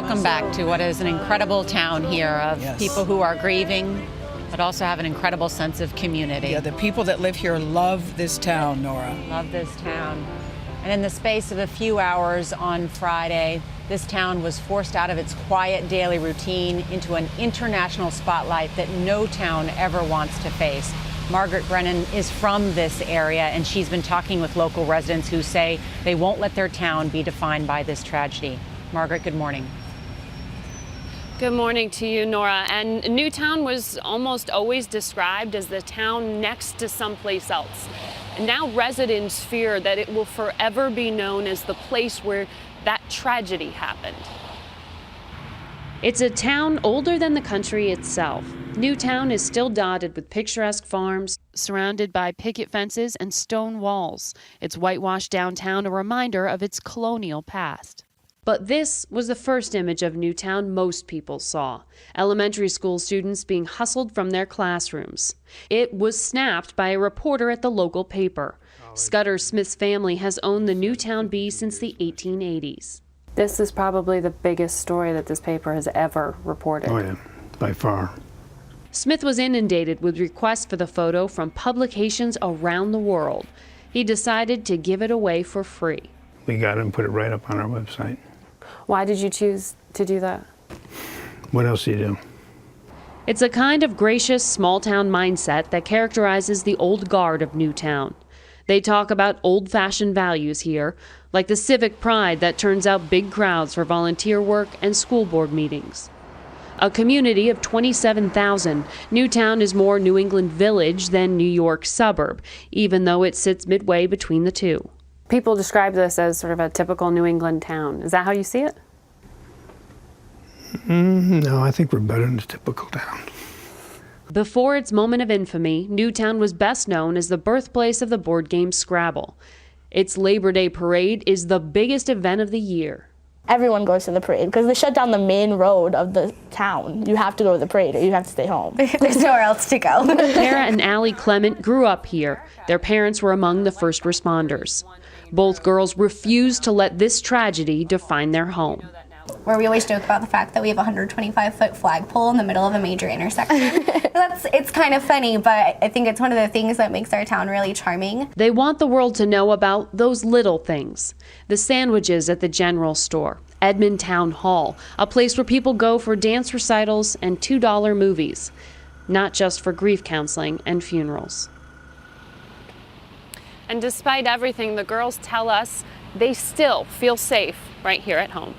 Welcome back to what is an incredible town here of people who are grieving, but also have an incredible sense of community. Yeah, the people that live here love this town, Nora. Love this town. And in the space of a few hours on Friday, this town was forced out of its quiet daily routine into an international spotlight that no town ever wants to face. Margaret Brennan is from this area, and she's been talking with local residents who say they won't let their town be defined by this tragedy. Margaret, good morning. Good morning to you, Nora. And Newtown was almost always described as the town next to someplace else. And now residents fear that it will forever be known as the place where that tragedy happened. It's a town older than the country itself. Newtown is still dotted with picturesque farms, surrounded by picket fences and stone walls. Its whitewashed downtown a reminder of its colonial past. But this was the first image of Newtown most people saw. Elementary school students being hustled from their classrooms. It was snapped by a reporter at the local paper. Scudder Smith's family has owned the Newtown Bee since the 1880s. This is probably the biggest story that this paper has ever reported. Oh yeah, by far. Smith was inundated with requests for the photo from publications around the world. He decided to give it away for free. We got it and put it right up on our website. Why did you choose to do that? What else do you do? It's a kind of gracious, small-town mindset that characterizes the old guard of Newtown. They talk about old-fashioned values here, like the civic pride that turns out big crowds for volunteer work and school board meetings. A community of 27,000, Newtown is more New England Village than New York suburb, even though it sits midway between the two. People describe this as sort of a typical New England town. Is that how you see it? No, I think we're better than a typical town. Before its moment of infamy, Newtown was best known as the birthplace of the board game Scrabble. Its Labor Day parade is the biggest event of the year. Everyone goes to the parade because they shut down the main road of the town. You have to go to the parade or you have to stay home. There's nowhere else to go. Tara and Allie Clement grew up here. Their parents were among the first responders. Both girls refused to let this tragedy define their home. Where we always joke about the fact that we have a 125-foot flagpole in the middle of a major intersection. It's kind of funny, but I think it's one of the things that makes our town really charming. They want the world to know about those little things. The sandwiches at the general store, Edmond Town Hall, a place where people go for dance recitals and $2 movies, not just for grief counseling and funerals. And despite everything, the girls tell us they still feel safe right here at home.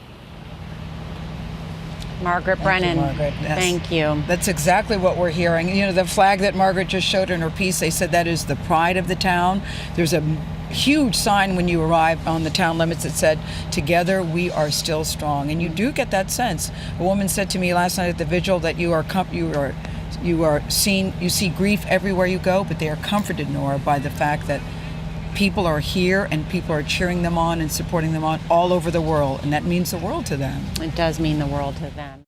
Margaret Brennan, Margaret. Yes. Thank you. That's exactly what we're hearing. You know, the flag that Margaret just showed in her piece, they said that is the pride of the town. There's a huge sign when you arrive on the town limits that said, "Together we are still strong." And you do get that sense. A woman said to me last night at the vigil that you see grief everywhere you go, but they are comforted, Nora, by the fact that people are here and people are cheering them on and supporting them on all over the world, and that means the world to them. It does mean the world to them.